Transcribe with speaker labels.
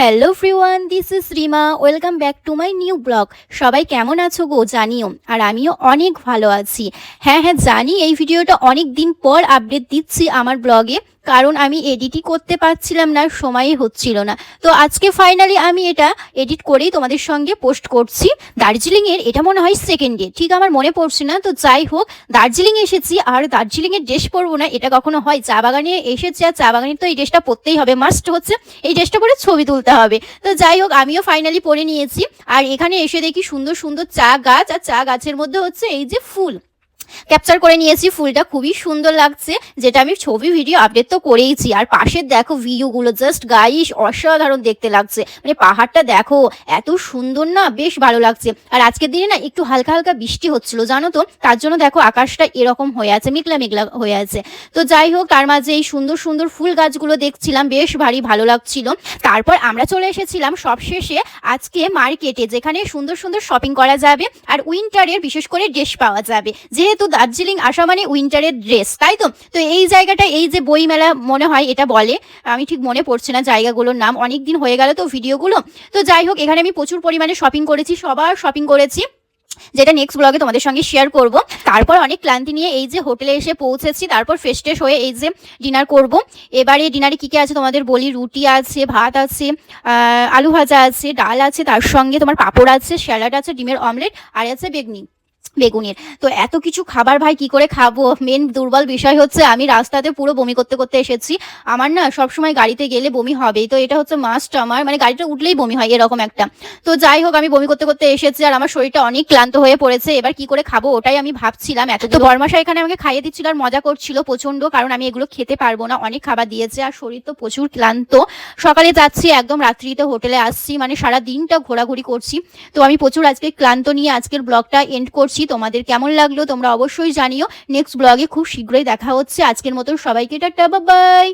Speaker 1: Hello everyone, this is Rima. Welcome back to my new blog. সবাই কেমন আছো গো জানিও, আর আমিও অনেক ভালো আছি। হ্যাঁ জানি এই ভিডিওটা অনেক দিন পর আপডেট দিচ্ছি আমার ব্লগে, কারণ আমি এডিটই করতে পারছিলাম না, সময়ই হচ্ছিল না। তো আজকে ফাইনালি আমি এটা এডিট করেই তোমাদের সঙ্গে পোস্ট করছি। দার্জিলিংয়ের এটা মনে হয় সেকেন্ড ডে, ঠিক আমার মনে পড়ছে না। তো যাই হোক, দার্জিলিং এসেছি আর দার্জিলিংয়ের ড্রেস পরবো না এটা কখনো হয়? চা বাগানে এসেছি আর চা বাগানে তো এই ড্রেসটা পরতেই হবে, মাস্ট হচ্ছে এই ড্রেসটা পরে ছবি তুলতে হবে। তো যাই হোক, আমিও ফাইনালি পরে নিয়েছি। আর এখানে এসে দেখি সুন্দর সুন্দর চা গাছ, আর চা গাছের মধ্যে হচ্ছে এই যে ফুল ক্যাপচার করে নিয়েছি। ফুলটা খুবই সুন্দর লাগছে, যেটা আমি ছবি ভিডিও আপডেট তো করেইছি। আর পাশের দেখো ভিউগুলো, জাস্ট গাইস অসাধারণ দেখতে লাগছে। মানে পাহাড়টা দেখো এত সুন্দর না, বেশ ভালো লাগছে। আর আজকের দিনে না একটু হালকা হালকা বৃষ্টি হচ্ছিল জানো তো, তার জন্য দেখো আকাশটা এরকম হয়ে আছে, মেঘলা মেঘলা হয়ে আছে। তো যাই হোক, তার মাঝে এই সুন্দর সুন্দর ফুল গাছগুলো দেখছিলাম, বেশ ভারী ভালো লাগছিল। তারপর আমরা চলে এসেছিলাম সবশেষে আজকে মার্কেটে, যেখানে সুন্দর সুন্দর শপিং করা যাবে আর উইন্টারের বিশেষ করে ড্রেস পাওয়া যাবে। যেহেতু দার্জিলিং আসা মানে উইন্টারের ড্রেস, তাই তো। তো এই জায়গাটা, এই যে বই মেলা মনে হয় এটা বলে, আমি ঠিক মনে পড়ছে না জায়গাগুলোর নাম, অনেক দিন হয়ে গেল তো ভিডিওগুলো। তো যাই হোক, এখানে আমি প্রচুর পরিমাণে শপিং করেছি, সবার শপিং করেছি, যেটা নেক্সট ব্লগে তোমাদের সঙ্গে শেয়ার করব। তারপর অনেক ক্লান্তি নিয়ে এই যে হোটেলে এসে পৌঁছেছি, তারপর ফ্রেশ ট্রেশ হয়ে এই যে ডিনার করব। এবারে ডিনারে কী কী আছে তোমাদের বলি। রুটি আছে, ভাত আছে, আলু ভাজা আছে, ডাল আছে, তার সঙ্গে তোমার পাঁপড় আছে, স্যালাড আছে, ডিমের অমলেট, আর আছে বেগুনের। তো এত কিছু খাবার ভাই কি করে খাবো? মেন দুর্বল বিষয় হচ্ছে আমি রাস্তাতে পুরো বমি করতে করতে এসেছি। আমার না সবসময় গাড়িতে গেলে বমি হবেই, তো এটা হচ্ছে মাস্ট আমার, মানে গাড়িটা উঠলেই বমি হয় এরকম একটা। তো যাই হোক, আমি বমি করতে করতে এসেছি আর আমার শরীরটা অনেক ক্লান্ত হয়ে পড়েছে। এবার কি করে খাবো ওটাই আমি ভাবছিলাম। এত তো বরমাশা এখানে আমাকে খাইয়ে দিচ্ছিল আর মজা করছিল প্রচন্ড, কারণ আমি এগুলো খেতে পারবো না, অনেক খাবার দিয়েছে আর শরীর তো প্রচুর ক্লান্ত। সকালে যাচ্ছি, একদম রাত্রিতে হোটেলে আসছি, মানে সারা দিনটা ঘোরাঘুরি করছি। তো আমি প্রচুর আজকে ক্লান্ত নিয়ে আজকের ব্লগটা এন্ড করছি। তোমাদের কেমন লাগলো তোমরা অবশ্যই জানিও। নেক্সট ব্লগে খুব শীঘ্রই দেখা হচ্ছে। আজকের মতো সবাইকে টাটা, বাই বাই।